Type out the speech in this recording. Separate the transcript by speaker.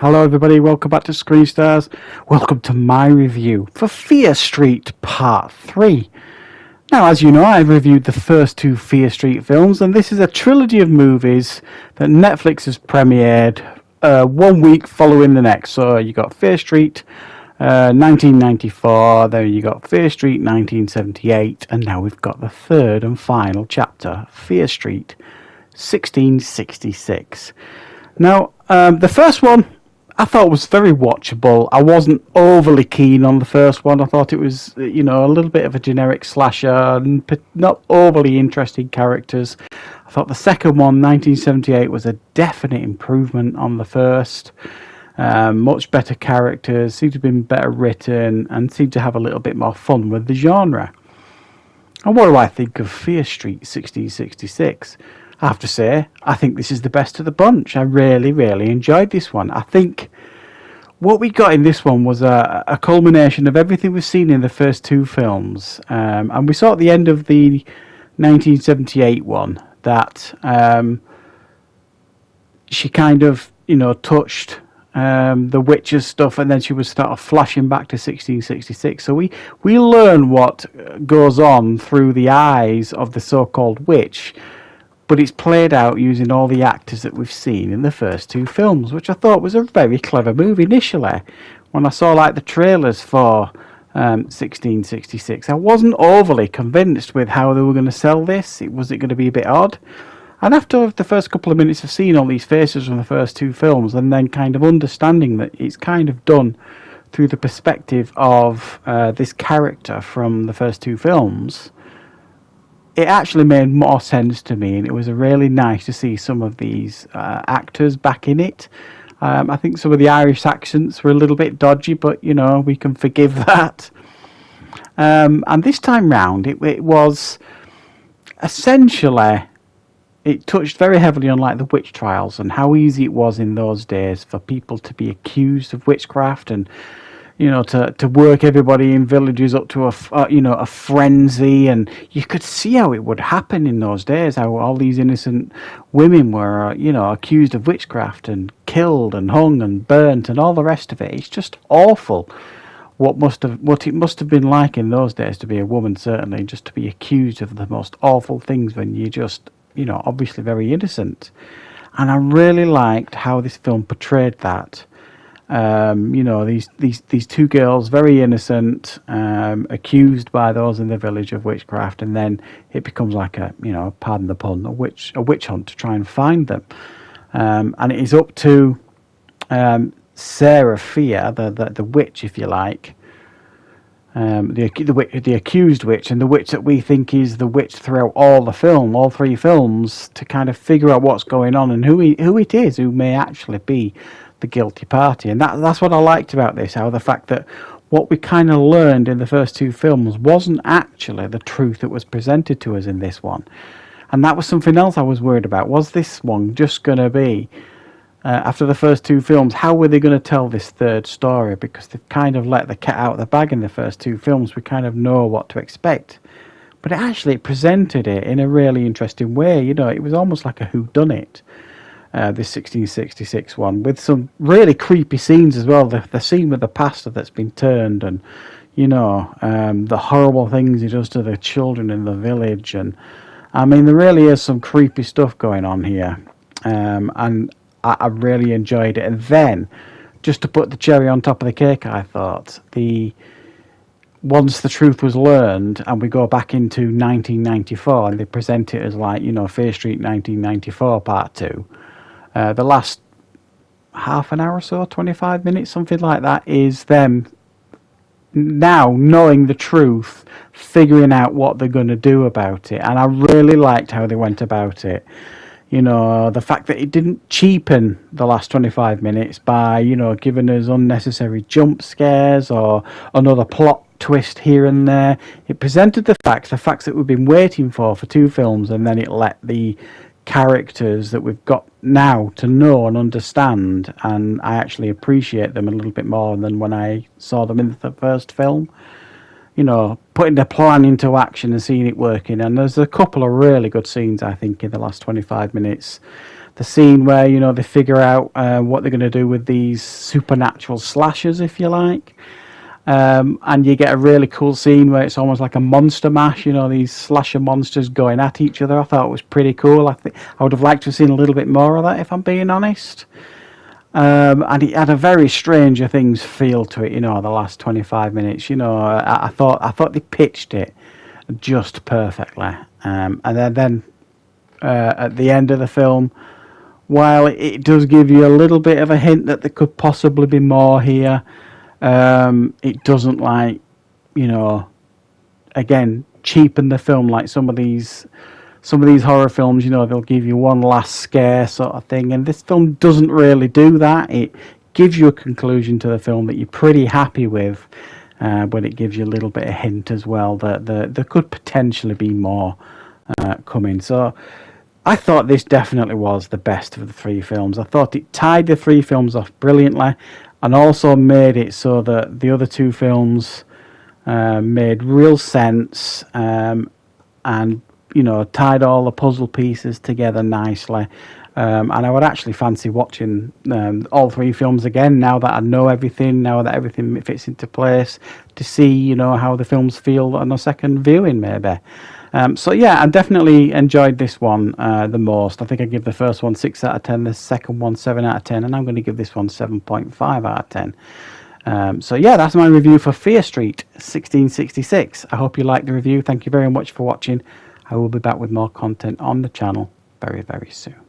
Speaker 1: Hello everybody, welcome back to Screen Stars. Welcome to my review for Fear Street Part 3. Now, as you know, I've reviewed the first two Fear Street films, and this is a trilogy of movies that Netflix has premiered 1 week following the next. So you got Fear Street 1994, then you got Fear Street 1978, and now we've got the third and final chapter, Fear Street 1666. Now, the first one I thought was very watchable. I wasn't overly keen on the first one. I thought it was, a little bit of a generic slasher, and not overly interesting characters. I thought the second one, 1978, was a definite improvement on the first. Much better characters, seemed to have been better written, and seemed to have a little bit more fun with the genre. And what do I think of Fear Street 1666? I have to say, I think this is the best of the bunch. I really, really enjoyed this one. I think what we got in this one was a culmination of everything we've seen in the first two films. And we saw at the end of the 1978 one that she kind of, touched the witches stuff, and then she was sort of flashing back to 1666. So we learn what goes on through the eyes of the so-called witch, but it's played out using all the actors that we've seen in the first two films, which I thought was a very clever move initially. When I saw the trailers for 1666, I wasn't overly convinced with how they were going to sell this. Was it going to be a bit odd? And after the first couple of minutes of seeing all these faces from the first two films, and then kind of understanding that it's kind of done through the perspective of this character from the first two films, it actually made more sense to me, and it was really nice to see some of these actors back in it. I think some of the Irish accents were a little bit dodgy, but we can forgive that. And this time round, it was essentially, it touched very heavily on the witch trials and how easy it was in those days for people to be accused of witchcraft, and to work everybody in villages up to a frenzy. And you could see how it would happen in those days, how all these innocent women were, accused of witchcraft and killed and hung and burnt and all the rest of it. It's just awful what it must have been like in those days to be a woman, certainly, just to be accused of the most awful things when you're just, obviously very innocent. And I really liked how this film portrayed that. These two girls, very innocent, accused by those in the village of witchcraft, and then it becomes like pardon the pun, a witch hunt to try and find them. And it is up to Sarah Fear, the witch, if you like, the accused witch, and the witch that we think is the witch throughout all three films, to kind of figure out what's going on and who it is who may actually be the guilty party. And that's what I liked about this, how the fact that what we kind of learned in the first two films wasn't actually the truth that was presented to us in this one. And that was something else I was worried about. Was this one just going to be, after the first two films, how were they going to tell this third story? Because they've kind of let the cat out of the bag in the first two films. We kind of know what to expect. But it presented it in a really interesting way. It was almost like a whodunit. This 1666 one, with some really creepy scenes as well. The scene with the pastor that's been turned, and the horrible things he does to the children in the village, and I mean there really is some creepy stuff going on here, and I really enjoyed it. And then, just to put the cherry on top of the cake, I thought once the truth was learned, and we go back into 1994, and they present it as Fear Street 1994 Part 2. The last half an hour or so, 25 minutes, something like that, is them now knowing the truth, figuring out what they're going to do about it. And I really liked how they went about it. The fact that it didn't cheapen the last 25 minutes by, giving us unnecessary jump scares or another plot twist here and there. It presented the facts that we've been waiting for two films, and then it let the characters that we've got now to know and understand, and I actually appreciate them a little bit more than when I saw them in the first film. Putting the plan into action and seeing it working. And there's a couple of really good scenes, I think, in the last 25 minutes the scene where, you know, they figure out what they're going to do with these supernatural slashers, if you like. And you get a really cool scene where it's almost like a monster mash, you know, these slasher monsters going at each other. I thought it was pretty cool. I think I would have liked to have seen a little bit more of that, if I'm being honest. And it had a very Stranger Things feel to it, you know, the last 25 minutes. You know, I thought they pitched it just perfectly. And then at the end of the film, while it does give you a little bit of a hint that there could possibly be more here, it doesn't, like, you know, again, cheapen the film like some of these horror films. You know, they'll give you one last scare sort of thing, and this film doesn't really do that. It gives you a conclusion to the film that you're pretty happy with, but it gives you a little bit of hint as well that there could potentially be more coming. So I thought this definitely was the best of the three films. I thought it tied the three films off brilliantly, and also made it so that the other two films made real sense, and, you know, tied all the puzzle pieces together nicely. And I would actually fancy watching all three films again now that I know everything, now that everything fits into place, to see, you know, how the films feel on a second viewing, maybe. So yeah, I definitely enjoyed this one the most. I think I give the first one 6 out of 10, the second one 7 out of 10, and I'm going to give this one 7.5 out of 10. So yeah, that's my review for Fear Street 1666. I hope you liked the review. Thank you very much for watching. I will be back with more content on the channel very, very soon.